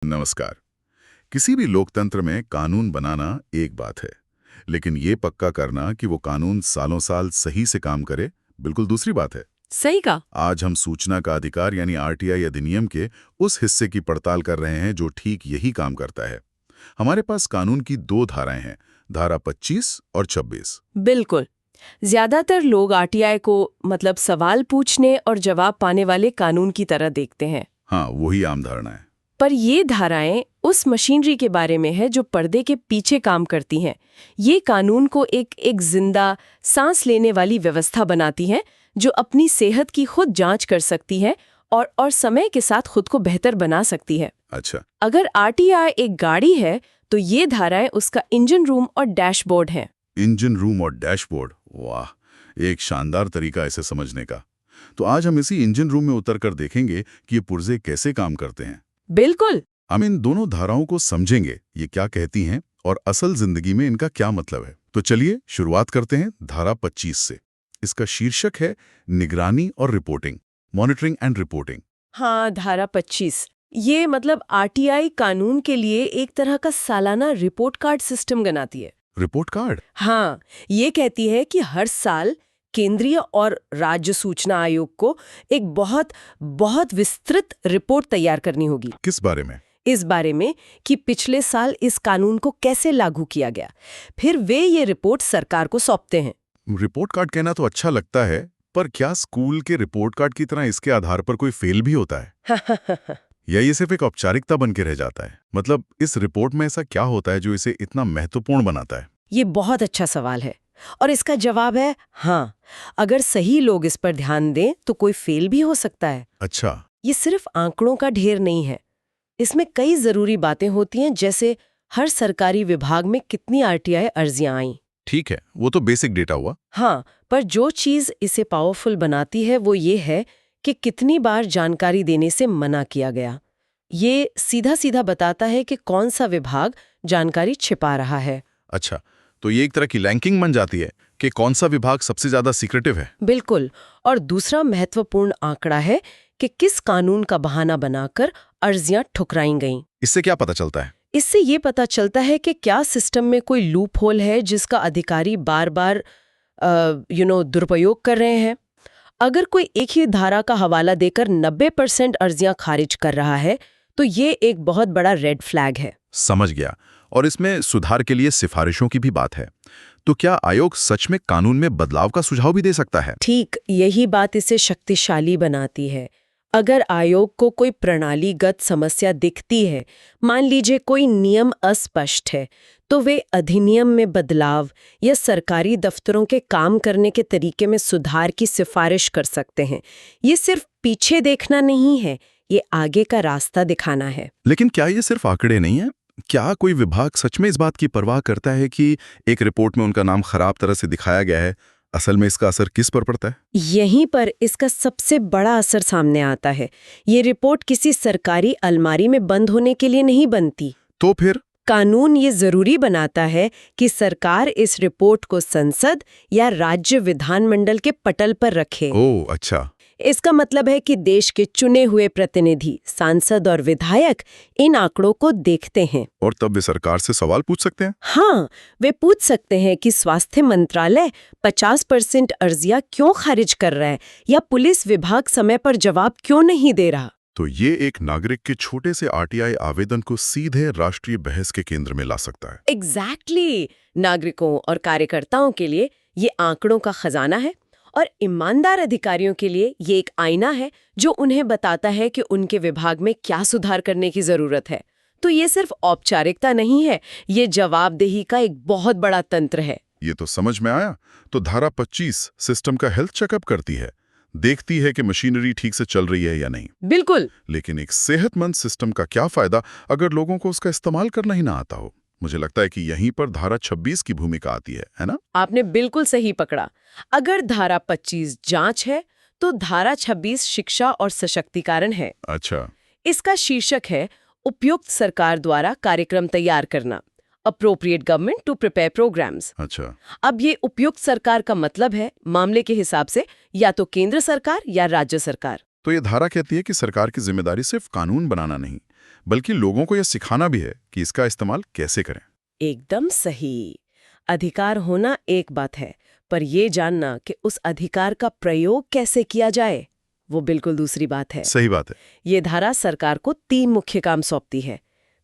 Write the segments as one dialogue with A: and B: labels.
A: नमस्कार। किसी भी लोकतंत्र में कानून बनाना एक बात है, लेकिन ये पक्का करना कि वो कानून सालों साल सही से काम करे, बिल्कुल दूसरी बात है।
B: सही कहा।
A: आज हम सूचना का अधिकार यानी आरटीआई अधिनियम के उस हिस्से की पड़ताल कर रहे हैं जो ठीक यही काम करता है। हमारे पास कानून की दो धाराएं हैं, धारा 25 और 26।
B: बिल्कुल। ज्यादातर लोग आरटीआई को मतलब सवाल पूछने और जवाब पाने वाले कानून की तरह देखते हैं।
A: हाँ, वही आम धारणा है।
B: पर ये धाराएं उस मशीनरी के बारे में है जो पर्दे के पीछे काम करती हैं। ये कानून को एक जिंदा, सांस लेने वाली व्यवस्था बनाती हैं जो अपनी सेहत की खुद जांच कर सकती है और समय के साथ खुद को बेहतर बना सकती है।
A: अच्छा।
B: अगर आरटीआई एक गाड़ी है तो ये धाराएं उसका इंजन रूम और डैशबोर्ड हैं।
A: इंजन रूम और डैशबोर्ड, वाह, एक शानदार तरीका इसे समझने का। तो आज हम इसी इंजन रूम में उतरकर देखेंगे कि ये पुर्जे कैसे काम करते हैं।
B: बिल्कुल।
A: हम इन दोनों धाराओं को समझेंगे, ये क्या कहती हैं और असल जिंदगी में इनका क्या मतलब है। तो चलिए शुरुआत करते हैं धारा 25 से। इसका शीर्षक है निगरानी और रिपोर्टिंग, मॉनिटरिंग एंड रिपोर्टिंग।
B: हाँ, धारा 25 ये मतलब आरटीआई कानून के लिए एक तरह का सालाना रिपोर्ट कार्ड सिस्टम बनाती है।
A: Report card?
B: हाँ, ये कहती है कि हर साल केंद्रीय और राज्य सूचना आयोग को एक बहुत बहुत विस्तृत रिपोर्ट तैयार करनी होगी।
A: किस बारे में?
B: इस बारे में कि पिछले साल इस कानून को कैसे लागू किया गया। फिर वे ये रिपोर्ट सरकार को सौंपते हैं।
A: रिपोर्ट कार्ड कहना तो अच्छा लगता है, पर क्या स्कूल के रिपोर्ट कार्ड की तरह इसके आधार पर कोई फेल भी होता है? या ये सिर्फ एक औपचारिकता बन के रह जाता है? मतलब इस रिपोर्ट में ऐसा क्या होता है जो इसे इतना महत्वपूर्ण बनाता है?
B: ये बहुत अच्छा सवाल है और इसका जवाब है हाँ। अगर सही लोग इस पर ध्यान दें तो कोई फेल भी हो सकता है।
A: अच्छा।
B: ये सिर्फ आंकड़ों का ढेर नहीं है, इसमें कई जरूरी बातें होती हैं, जैसे हर सरकारी विभाग में कितनी आरटीआई अर्जियां आईं।
A: ठीक है, वो तो बेसिक डेटा हुआ।
B: हाँ, पर जो चीज इसे पावरफुल बनाती है वो ये है कि कितनी बार जानकारी देने से मना किया गया। ये सीधा सीधा बताता है कि कौन सा विभाग जानकारी छिपा रहा है।
A: अच्छा, तो ये एक तरह की रैंकिंग बन जाती है कि कौन सा विभाग सबसे ज्यादा सीक्रेटिव है।
B: बिल्कुल। और दूसरा महत्वपूर्ण आंकड़ा है कि किस कानून का बहाना बनाकर अर्जियां ठुकराई गईं।
A: इससे क्या पता चलता है?
B: इससे ये पता चलता है कि क्या सिस्टम में कोई लूप होल है जिसका अधिकारी बार बार दुरुपयोग कर रहे हैं। अगर कोई एक ही धारा का हवाला देकर 90% अर्जियां खारिज कर रहा है तो ये एक बहुत बड़ा रेड फ्लैग है।
A: समझ गया। और इसमें सुधार के लिए सिफारिशों की भी बात है। तो क्या आयोग सच में कानून में बदलाव का सुझाव भी दे सकता है?
B: ठीक यही बात इसे शक्तिशाली बनाती है। अगर आयोग को कोई प्रणालीगत समस्या दिखती है, मान लीजिए कोई नियम अस्पष्ट है, तो वे अधिनियम में बदलाव या सरकारी दफ्तरों के काम करने के तरीके में सुधार की सिफारिश कर सकते हैं। ये सिर्फ पीछे देखना नहीं है, ये आगे का रास्ता दिखाना है।
A: लेकिन क्या ये सिर्फ आंकड़े नहीं है? क्या कोई विभाग सच में इस बात की परवाह करता है कि एक रिपोर्ट में उनका नाम खराब तरह से दिखाया गया है, असल में इसका असर किस पर पड़ता है?
B: यहीं पर इसका सबसे बड़ा असर सामने आता है। ये रिपोर्ट किसी सरकारी अलमारी में बंद होने के लिए नहीं बनती।
A: तो फिर
B: कानून ये जरूरी बनाता है कि सरकार इस रिपोर्ट को संसद या राज्य विधानमंडल के पटल पर रखे।
A: ओह अच्छा।
B: इसका मतलब है कि देश के चुने हुए प्रतिनिधि, सांसद और विधायक इन आंकड़ों को देखते हैं।
A: और तब वे सरकार से सवाल पूछ सकते हैं?
B: हाँ, वे पूछ सकते हैं कि स्वास्थ्य मंत्रालय 50% अर्जियां क्यों खारिज कर रहा है या पुलिस विभाग समय पर जवाब क्यों नहीं दे रहा।
A: तो ये एक नागरिक के छोटे से आरटीआई आवेदन को सीधे राष्ट्रीय बहस के केंद्र में ला सकता है।
B: एग्जैक्टली। नागरिकों और कार्यकर्ताओं के लिए ये आंकड़ों का खजाना है और ईमानदार अधिकारियों के लिए ये एक आईना है जो उन्हें बताता है कि उनके विभाग में क्या सुधार करने की जरूरत है। तो ये सिर्फ औपचारिकता नहीं है, ये जवाबदेही का एक बहुत बड़ा तंत्र है।
A: ये तो समझ में आया। तो धारा 25 सिस्टम का हेल्थ चेकअप करती है, देखती है कि मशीनरी ठीक से चल रही है या नहीं।
B: बिल्कुल।
A: लेकिन एक सेहतमंद सिस्टम का क्या फायदा अगर लोगों को उसका इस्तेमाल करना ही ना आता हो? मुझे लगता है कि यहीं पर धारा 26 की भूमिका आती है ना?
B: आपने बिल्कुल सही पकड़ा। अगर धारा 25 जांच है तो धारा 26 शिक्षा और सशक्तिकरण है।
A: अच्छा।
B: इसका शीर्षक है उपयुक्त सरकार द्वारा कार्यक्रम तैयार करना, appropriate government to prepare programmes.
A: अच्छा।
B: अब ये उपयुक्त सरकार का मतलब है मामले के हिसाब से या तो केंद्र सरकार या राज्य सरकार।
A: तो ये धारा कहती है कि सरकार की जिम्मेदारी सिर्फ कानून बनाना नहीं, बल्कि लोगों को यह सिखाना भी है कि इसका इस्तेमाल कैसे करें।
B: एकदम सही। अधिकार होना एक बात है, पर ये जानना कि उस अधिकार का प्रयोग कैसे किया जाए, वो बिल्कुल दूसरी बात है।
A: सही बात है।
B: ये धारा सरकार को 3 मुख्य काम सौंपती है।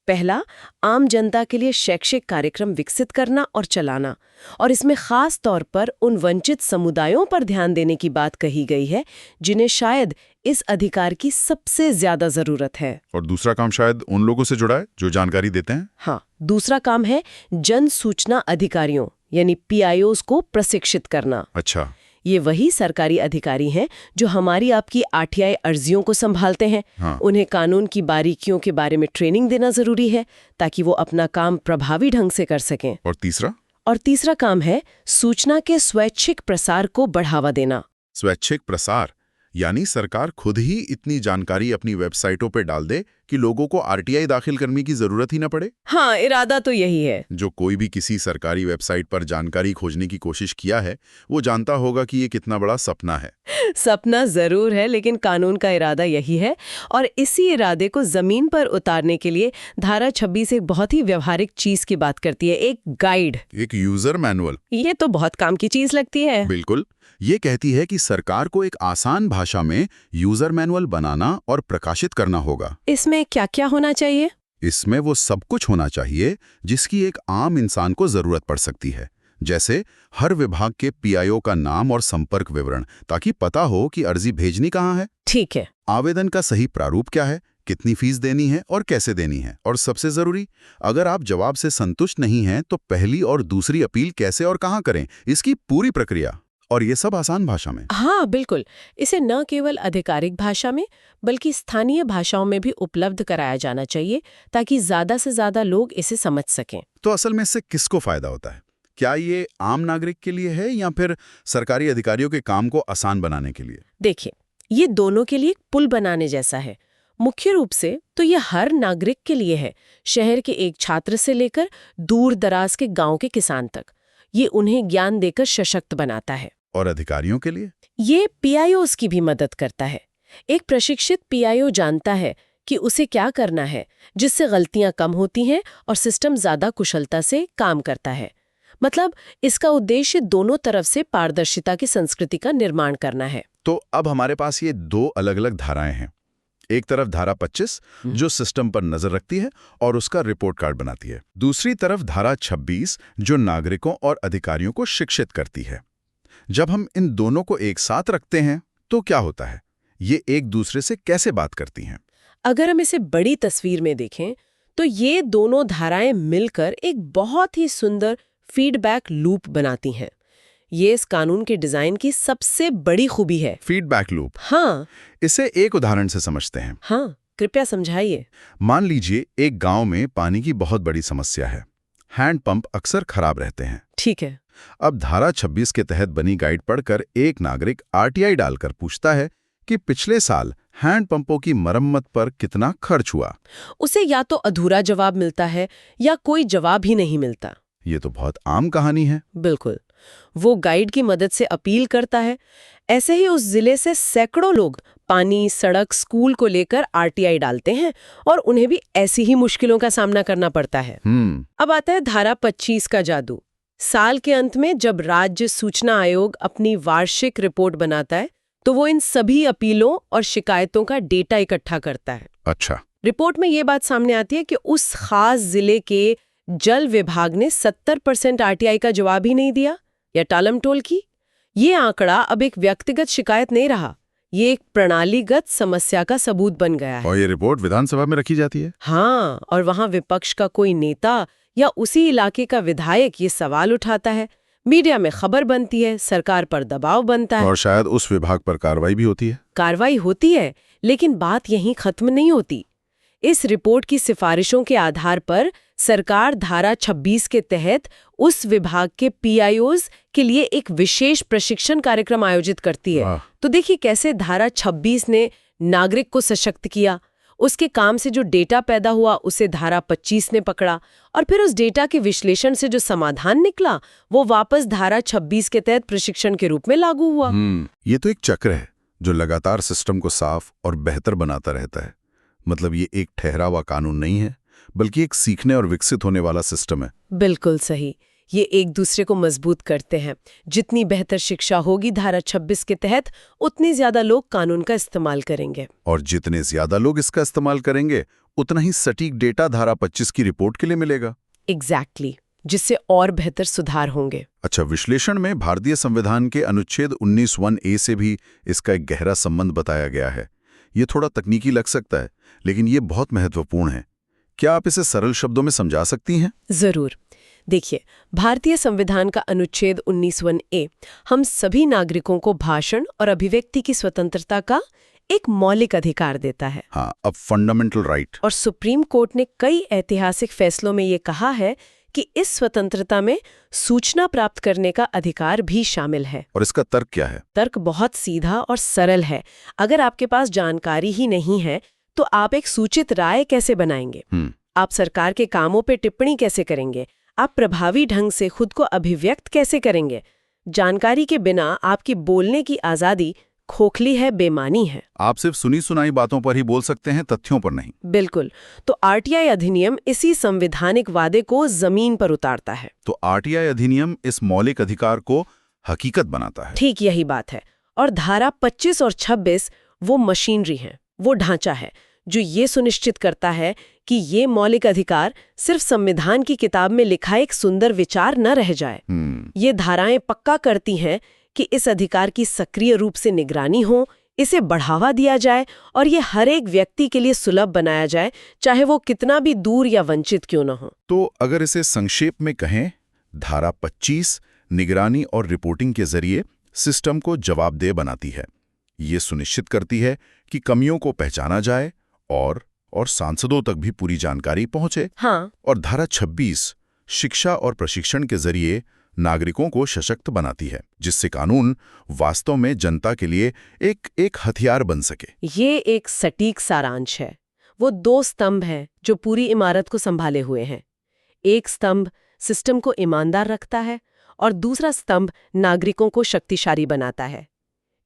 B: पहला, आम जनता के लिए शैक्षिक कार्यक्रम विकसित करना और चलाना, और इसमें खास तौर पर उन वंचित समुदायों पर ध्यान देने की बात कही गई है जिन्हें शायद इस अधिकार की सबसे ज्यादा जरूरत है।
A: और दूसरा काम शायद उन लोगों से जुड़ा है जो जानकारी देते हैं।
B: हाँ, दूसरा काम है जन सूचना अधिकारियों यानी PIOs को प्रशिक्षित करना।
A: अच्छा।
B: ये वही सरकारी अधिकारी हैं जो हमारी आपकी RTI अर्जियों को संभालते हैं।
A: हाँ।
B: उन्हें कानून की बारीकियों के बारे में ट्रेनिंग देना जरूरी है ताकि वो अपना काम प्रभावी ढंग से कर सकें।
A: और तीसरा
B: काम है सूचना के स्वैच्छिक प्रसार को बढ़ावा देना।
A: स्वैच्छिक प्रसार यानी सरकार खुद ही इतनी जानकारी अपनी वेबसाइटों पर डाल दे कि लोगों को RTI दाखिल करने की जरूरत ही न पड़े।
B: हाँ, इरादा तो यही है।
A: जो कोई भी किसी सरकारी वेबसाइट पर जानकारी खोजने की कोशिश किया है वो जानता होगा कि ये कितना बड़ा सपना है।
B: सपना जरूर है, लेकिन कानून का इरादा यही है, और इसी इरादे को जमीन पर उतारने के लिए धारा 26 एक बहुत ही व्यवहारिक चीज की बात करती है, एक गाइड,
A: एक यूजर मैनुअल।
B: ये तो बहुत काम की चीज लगती है।
A: बिल्कुल। ये कहती है कि सरकार को एक आसान भाषा में यूजर मैनुअल बनाना और प्रकाशित करना होगा।
B: इसमें क्या-क्या होना चाहिए?
A: इसमें वो सब कुछ होना चाहिए जिसकी एक आम इंसान को जरूरत पड़ सकती है, जैसे हर विभाग के PIO का नाम और संपर्क विवरण, ताकि पता हो कि अर्जी भेजनी कहाँ है।
B: ठीक है।
A: आवेदन का सही प्रारूप क्या है, कितनी फीस देनी है और कैसे देनी है, और सबसे जरूरी, अगर आप जवाब से संतुष्ट नहीं हैं तो पहली और दूसरी अपील कैसे और कहाँ करें, इसकी पूरी प्रक्रिया। और ये सब आसान भाषा में।
B: हाँ बिल्कुल, इसे न केवल आधिकारिक भाषा में बल्कि स्थानीय भाषाओं में भी उपलब्ध कराया जाना चाहिए ताकि ज्यादा से ज्यादा लोग इसे समझ सकें।
A: तो असल में इससे किसको फायदा होता है? क्या ये आम नागरिक के लिए है या फिर सरकारी अधिकारियों के काम को आसान बनाने के लिए?
B: देखिए, ये दोनों के लिए एक पुल बनाने जैसा है। मुख्य रूप से तो ये हर नागरिक के लिए है, शहर के एक छात्र से लेकर दूर दराज के गांव के किसान तक। ये उन्हें ज्ञान देकर सशक्त बनाता है।
A: और अधिकारियों के लिए?
B: ये PIOs की भी मदद करता है। एक प्रशिक्षित PIO जानता है कि उसे क्या करना है, जिससे गलतियां कम होती हैं और सिस्टम ज्यादा कुशलता से काम करता है। मतलब इसका उद्देश्य दोनों तरफ से पारदर्शिता की संस्कृति का निर्माण करना है।
A: तो अब हमारे पास ये 2 अलग-अलग धाराएं हैं। एक तरफ धारा 25 जो सिस्टम पर नजर रखती है और उसका रिपोर्ट कार्ड बनाती है। दूसरी तरफ धारा 26 जो नागरिकों और अधिकारियों को शिक्षित करती है। जब हम इन दोनों को एक साथ रखते हैं तो क्या होता है? ये एक दूसरे से कैसे बात करती हैं?
B: अगर हम इसे बड़ी तस्वीर में देखें तो ये दोनों धाराएं मिलकर एक बहुत ही सुंदर फीडबैक लूप बनाती हैं। ये इस कानून के डिजाइन की सबसे बड़ी खूबी है।
A: Feedback loop?
B: हाँ।
A: इसे एक उदाहरण से समझते हैं।
B: हाँ, कृपया समझाइए।
A: मान लीजिए एक गांव में पानी की बहुत बड़ी समस्या है। हैंडपंप अक्सर खराब रहते हैं।
B: ठीक है।
A: अब धारा 26 के तहत बनी गाइड पढ़कर एक नागरिक RTI डालकर पूछता है कि पिछले साल हैंडपंपों की मरम्मत पर कितना खर्च हुआ।
B: उसे या तो अधूरा जवाब मिलता है या कोई जवाब ही नहीं मिलता।
A: ये तो बहुत आम कहानी है।
B: बिल्कुल। वो गाइड की मदद से अपील करता है। ऐसे ही उस जिले से सैकड़ों लोग पानी, सड़क, स्कूल को लेकर RTI डालते हैं और उन्हें भी ऐसी ही मुश्किलों का सामना करना पड़ता है। अब आता है धारा 25 का जादू। साल के अंत में जब राज्य सूचना आयोग अपनी वार्षिक रिपोर्ट बनाता है तो वो इन सभी अपीलों और शिकायतों का डेटा इकट्ठा करता है।
A: अच्छा।
B: रिपोर्ट में ये बात सामने आती है कि उस खास जिले के जल विभाग ने 70% RTI का जवाब ही नहीं दिया या टालमटोल की। ये आंकड़ा अब एक व्यक्तिगत शिकायत नहीं रहा, ये एक प्रणालीगत समस्या का सबूत बन गया है।
A: और ये रिपोर्ट विधानसभा में रखी जाती है?
B: हाँ, और वहां विपक्ष का कोई नेता या उसी इलाके का विधायक ये सवाल उठाता है, मीडिया में खबर बनती है, सरकार पर दबाव बनता है
A: और शायद उस विभाग पर कार्रवाई भी होती है।
B: कार्रवाई होती है, लेकिन बात यहीं खत्म नहीं होती। इस रिपोर्ट की सिफारिशों के आधार पर सरकार धारा 26 के तहत उस विभाग के PIOs के लिए एक विशेष प्रशिक्षण कार्यक्रम आयोजित करती है। तो देखिए कैसे धारा 26 ने नागरिक को सशक्त किया। उसके काम से जो डेटा पैदा हुआ उसे धारा 25 ने पकड़ा और फिर उस डेटा के विश्लेषण से जो समाधान निकला वो वापस धारा 26 के तहत प्रशिक्षण के रूप में लागू हुआ।
A: ये तो एक चक्र है जो लगातार सिस्टम को साफ और बेहतर बनाता रहता है। मतलब ये एक ठहरा हुआ कानून नहीं है, बल्कि एक सीखने और विकसित होने वाला सिस्टम है।
B: बिल्कुल सही। ये एक दूसरे को मजबूत करते हैं। जितनी बेहतर शिक्षा होगी धारा 26 के तहत, उतनी ज्यादा लोग कानून का इस्तेमाल करेंगे।
A: और जितने ज्यादा लोग इसका इस्तेमाल करेंगे, उतना ही सटीक डेटा धारा 25 की रिपोर्ट के लिए मिलेगा।
B: एग्जैक्टली, जिससे और बेहतर सुधार होंगे।
A: अच्छा, विश्लेषण में भारतीय संविधान के अनुच्छेद 19(1)(a) से भी इसका एक गहरा संबंध बताया गया है। ये थोड़ा तकनीकी लग सकता है, लेकिन ये बहुत महत्वपूर्ण है। क्या आप इसे सरल शब्दों में समझा सकती हैं?
B: जरूर। देखिए, भारतीय संविधान का अनुच्छेद 19(1)(a) हम सभी नागरिकों को भाषण और अभिव्यक्ति की स्वतंत्रता का एक मौलिक अधिकार देता है।
A: हाँ, अब फंडामेंटल राइट।
B: और सुप्रीम कोर्ट ने कई ऐतिहासिक फैसलों में ये कहा है कि इस स्वतंत्रता में सूचना प्राप्त करने का अधिकार भी शामिल है।
A: और इसका तर्क क्या है?
B: तर्क बहुत सीधा और सरल है। अगर आपके पास जानकारी ही नहीं है, तो आप एक सूचित राय कैसे बनाएंगे? आप सरकार के कामों पे टिप्पणी कैसे करेंगे? आप प्रभावी ढंग से खुद को अभिव्यक्त कैसे करेंगे? जानकारी के बिना आपकी बोलने की आजादी खोखली है, बेमानी है।
A: आप सिर्फ सुनी सुनाई बातों पर ही बोल सकते हैं, तथ्यों पर नहीं।
B: बिल्कुल। तो आरटीआई अधिनियम इसी संवैधानिक वादे को जमीन पर उतारता है।
A: तो आरटीआई अधिनियम इस मौलिक अधिकार को हकीकत बनाता है।
B: ठीक यही बात है। और धारा 25 और 26 वो मशीनरी है, वो ढांचा है जो ये सुनिश्चित करता है कि ये मौलिक अधिकार सिर्फ संविधान की किताब में लिखा एक सुंदर विचार न रह जाए। ये धाराएं पक्का करती हैं कि इस अधिकार की सक्रिय रूप से निगरानी हो, इसे बढ़ावा दिया जाए और ये हर एक व्यक्ति के लिए सुलभ बनाया जाए, चाहे वो कितना भी दूर या वंचित क्यों न हो।
A: तो अगर इसे संक्षेप में कहें, धारा 25 निगरानी और रिपोर्टिंग के जरिए सिस्टम को जवाबदेह बनाती है। ये सुनिश्चित करती है कि कमियों को पहचाना जाए और सांसदों तक भी पूरी जानकारी पहुंचे।
B: हाँ।
A: और धारा 26 शिक्षा और प्रशिक्षण के जरिए नागरिकों को सशक्त बनाती है, जिससे कानून वास्तव में जनता के लिए एक हथियार बन सके।
B: ये एक सटीक सारांश है। वो दो स्तंभ हैं जो पूरी इमारत को संभाले हुए हैं। एक स्तंभ सिस्टम को ईमानदार रखता है और दूसरा स्तंभ नागरिकों को शक्तिशाली बनाता है।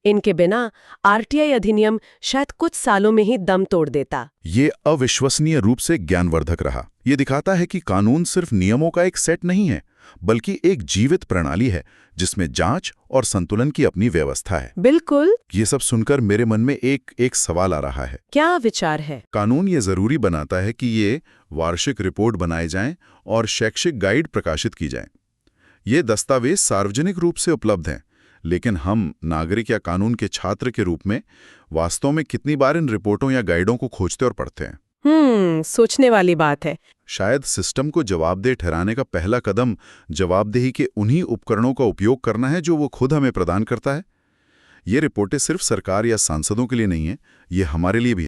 B: इनके बिना आरटीआई अधिनियम शायद कुछ सालों में ही दम तोड़ देता।
A: ये अविश्वसनीय रूप से ज्ञानवर्धक रहा। ये दिखाता है कि कानून सिर्फ नियमों का एक सेट नहीं है, बल्कि एक जीवित प्रणाली है जिसमें जांच और संतुलन की अपनी व्यवस्था है।
B: बिल्कुल।
A: ये सब सुनकर मेरे मन में एक सवाल आ रहा है।
B: क्या विचार है?
A: कानून ये जरूरी बनाता है कि ये वार्षिक रिपोर्ट बनाए जाएं और शैक्षिक गाइड प्रकाशित की जाएं। ये दस्तावेज सार्वजनिक रूप से उपलब्ध हैं, लेकिन हम नागरिक या कानून के छात्र के रूप में वास्तव में कितनी बार इन रिपोर्टों या गाइडों को खोजते और पढ़ते हैं?
B: सोचने वाली बात है।
A: शायद सिस्टम को जवाबदेह ठहराने का पहला कदम जवाबदेही के उन्हीं उपकरणों का उपयोग करना है जो वो खुद हमें प्रदान करता है। ये रिपोर्टें सिर्फ सरकार या सांसदों के लिए नहीं है, ये हमारे लिए भी